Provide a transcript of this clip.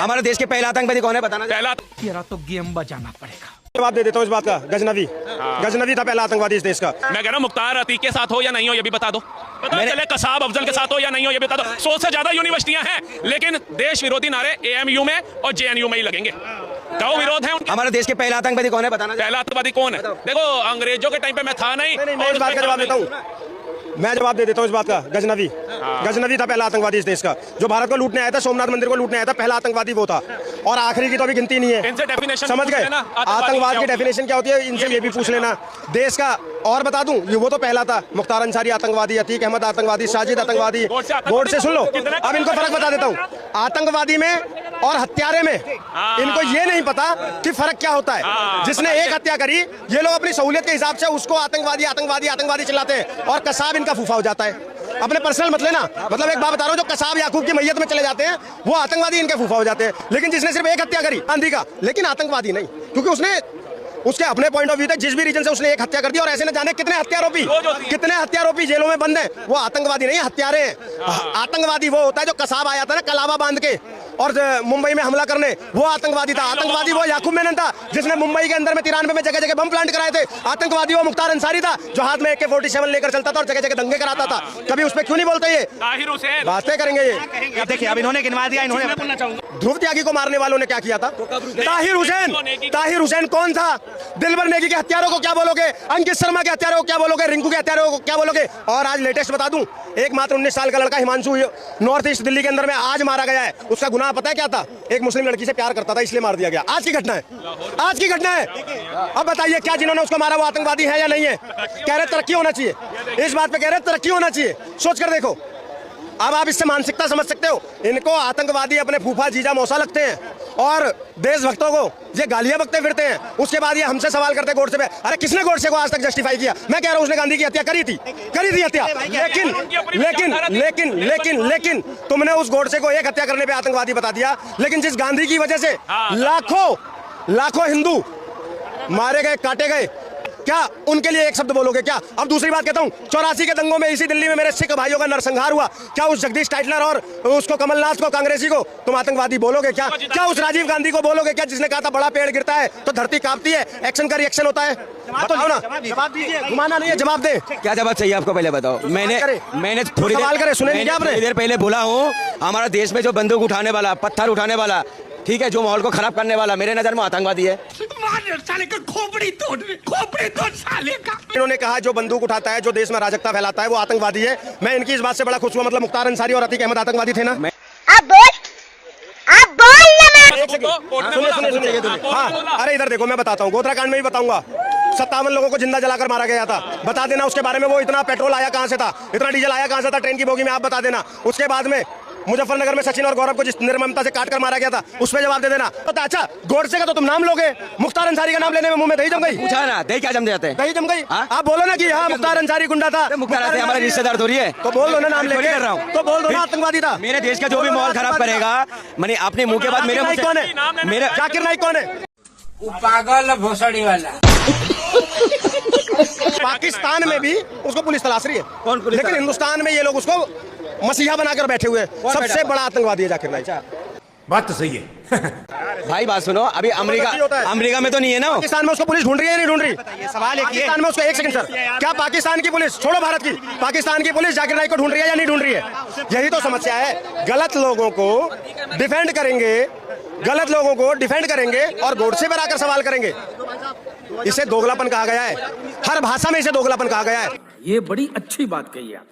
हमारे देश के पहला आतंकवादी कौन है बताना। पहला तेरा तो गेम बजाना पड़ेगा। जवाब दे देता हूँ इस बात का। गजनवी गजनवी था पहला आतंकवादी इस देश का। मैं कह रहा हूँ मुख्तार अतीक के साथ हो या नहीं हो ये भी बता दो। पता चले कसाब अफजल के साथ हो या नहीं हो ये भी बता दो। 100 से ज्यादा यूनिवर्सिटियां हैं लेकिन देश विरोधी नारे AMU में और JNU में ही लगेंगे। क्यों विरोध है उनके? हमारे देश के पहला आतंकवादी कौन है बताना। पहला आतंकवादी कौन है? देखो अंग्रेजों के टाइम पे मैं था नहीं। मैं इस बात का जवाब देता हूँ। मैं जवाब दे देता हूँ इस बात का। गजनवी गजनवी था पहला आतंकवादी इस देश का, जो भारत को लूटने आया था, सोमनाथ मंदिर को लूटने आया था। पहला आतंकवादी वो था और आखिरी की तो अभी गिनती नहीं है। इनसे डेफिनेशन समझ गए आतंकवाद की डेफिनेशन क्या होती है, इनसे ये भी पूछ लेना। देश का और बता दूं, ये वो तो पहला था। मुख्तार अंसारी आतंकवादी, अतीक अहमद आतंकवादी, साजिद आतंकवादी। बोर्ड से सुन लो। अब इनको फर्क बता देता हूँ आतंकवादी में और हत्यारे में। इनको ये नहीं पता कि फर्क क्या होता है। जिसने एक हत्या करी, ये लोग अपनी सहूलियत के हिसाब से उसको आतंकवादी आतंकवादी आतंकवादी चिल्लाते हैं और कसाब इनका फूफा हो जाता है। अपने पर्सनल मत लेना, मतलब एक बात बता रहा हूँ, जो कसाब याकूब की मैयत में चले जाते हैं वो आतंकवादी इनके फूफा हो जाते हैं। लेकिन जिसने सिर्फ एक हत्या करी गांधी का, लेकिन आतंकवादी नहीं, क्योंकि उसने उसके अपने पॉइंट ऑफ व्यू थे। जिस भी रीजन से उसने एक हत्या कर दी और ऐसे न जाने कितने हत्यारोपी जेलों में बंद हैं, वो आतंकवादी नहीं हत्यारे हैं। आतंकवादी वो होता है जो कसाब आया था ना कलावा बांध के और मुंबई में हमला करने, वो आतंकवादी था। आतंकवादी वो याकूब मेनन था जिसने मुंबई के अंदर में 93 में जगह जगह बम प्लांट कराए थे। आतंकवादी वो मुख्तार अंसारी था जो हाथ में AK-47 लेकर चलता था और जगह जगह दंगे कराता था। कभी उस पर क्यों नहीं बोलते? ये ताहिर हुसैन बातें करेंगे ये। देखिए अब इन्होंने गिनवा दिया। इन्होंने ध्रुव त्यागी को मारने वालों ने क्या किया था? ताहिर हुसैन कौन था? दिलबर नेगी के हत्यारों को क्या बोलोगे? अंकित शर्मा के हत्यारों को क्या बोलोगे? रिंकू के हत्यारों को क्या बोलोगे? और आज लेटेस्ट बता दूं, एक मात्र 19 साल का लड़का हिमांशु नॉर्थ ईस्ट दिल्ली के अंदर में आज मारा गया है। उसका गुनाह पता है क्या था? एक मुस्लिम लड़की से प्यार करता था इसलिए मार दिया गया। आज की घटना है, आज की घटना है। अब बताइए क्या जिन्होंने उसको मारा वो आतंकवादी है या नहीं है? कह रहे तरक्की होना चाहिए, इस बात पे कह रहे तरक्की होना चाहिए। सोच कर देखो। अब आप इससे मानसिकता समझ सकते हो। इनको आतंकवादी अपने फूफा जीजा मौसा लगते हैं और देशभक्तों को ये गालियां बकते फिरते हैं। उसके बाद ये हमसे सवाल करते गोडसे पे। अरे किसने गोडसे को आज तक जस्टिफाई किया? मैं कह रहा हूं उसने गांधी की हत्या करी थी हत्या। लेकिन तुमने उस गोडसे को एक हत्या करने पे आतंकवादी बता दिया। लेकिन जिस गांधी की वजह से लाखों हिंदू मारे गए, काटे गए, क्या उनके लिए एक शब्द बोलोगे क्या? अब दूसरी बात कहता हूं, 84 के दंगों में इसी दिल्ली में मेरे सिख भाइयों का नरसंहार हुआ। क्या उस जगदीश टाइटलर और उसको कमलनाथ को, कांग्रेसी को तुम आतंकवादी बोलोगे क्या? क्या उस राजीव गांधी को बोलोगे क्या जिसने कहा था बड़ा पेड़ गिरता है तो धरती कांपती है, एक्शन का रिएक्शन होता है? बताओ ना, जवाब दीजिए। घुमाना नहीं है, जवाब दे। क्या जवाब चाहिए आपको पहले बताओ। मैंने थोड़ी सवाल करे, सुने नहीं क्या आपने? देर पहले बोला हूँ, हमारा देश में जो बंदूक उठाने वाला, पत्थर उठाने वाला, ठीक है, जो माहौल को खराब करने वाला, मेरे नजर में आतंकवादी है। साले का खोपड़ी तोड़ साले का। इन्होंने कहा जो बंदूक उठाता है, जो देश में अराजकता फैलाता है, वो आतंकवादी है। मैं इनकी इस बात से बड़ा खुश हुआ। मतलब मुख्तार अंसारी और अतीक अहमद आतंकवादी थे ना? सुनिए। हाँ, अरे इधर देखो, मैं बताता हूँ, गोधरा कांड में भी बताऊंगा। 57 लोगों को जिंदा जलाकर मारा गया था, बता देना उसके बारे में। वो इतना पेट्रोल आया कहां से था, इतना डीजल आया कहां से था ट्रेन की बोगी में, आप बता देना। उसके बाद में मुजफ्फरनगर में सचिन और गौरव को जिस निर्ममता से काटकर मारा गया था, उस पर जवाब दे देना। पता अच्छा, गोडसे का तो तुम नाम लोगे, मुख्तार अंसारी का नाम लेने में मुंह में दही जम गई। पूछा ना, दही क्या जम जाते हैं? दही जम गई। आप बोलो ना कि हाँ मुख्तार अंसारी गुंडा था। मुख्तार अंसारी हमारा रिश्तेदार थोड़ी है, तो बोल दो ना, नाम लेके कर रहा हूँ, तो बोल दो ना आतंकवादी था। मेरे देश का जो भी माहौल खराब करेगा, मैंने अपने मुंह के बाद मेरे मुंह से कौन है? मेरा जाकिर नाइक कौन है? पागल भोसड़ी वाला। पाकिस्तान में भी उसको पुलिस तलाश रही है, लेकिन हिंदुस्तान में ये लोग उसको मसीहा बनाकर बैठे हुए हैं। सबसे बड़ा आतंकवादी है जाकिर नाइक। बात तो सही है। भाई बात सुनो, अभी अमेरिका में तो नहीं है ना। पाकिस्तान में उसको पुलिस ढूंढ रही है, नहीं ढूंढ रही? सवाल है पाकिस्तान में उसको, एक सेकंड सर, क्या पाकिस्तान की पुलिस, छोड़ो भारत की, पाकिस्तान की पुलिस जाकिर नाइक को ढूंढ रही है या नहीं ढूंढ रही है? यही तो समस्या है। गलत लोगों को डिफेंड करेंगे, गलत लोगों को डिफेंड करेंगे और गोडसे पर आकर सवाल करेंगे। इसे दोगलापन कहा गया है, हर भाषा में इसे दोगलापन कहा गया है। ये बड़ी अच्छी बात कही आप।